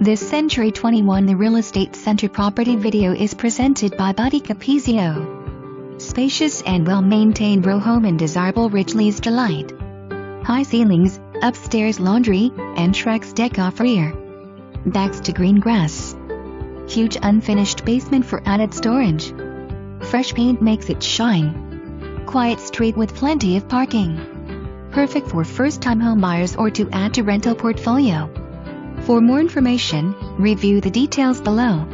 This Century 21 The Real Estate Center property video is presented by Capezio. Spacious and well-maintained row home in desirable Ridgley's delight. High ceilings, upstairs laundry, and Trex deck off rear. Backs to green grass. Huge unfinished basement for added storage. Fresh paint makes it shine. Quiet street with plenty of parking. Perfect for first-time homebuyers or to add to rental portfolio. For more information, review the details below.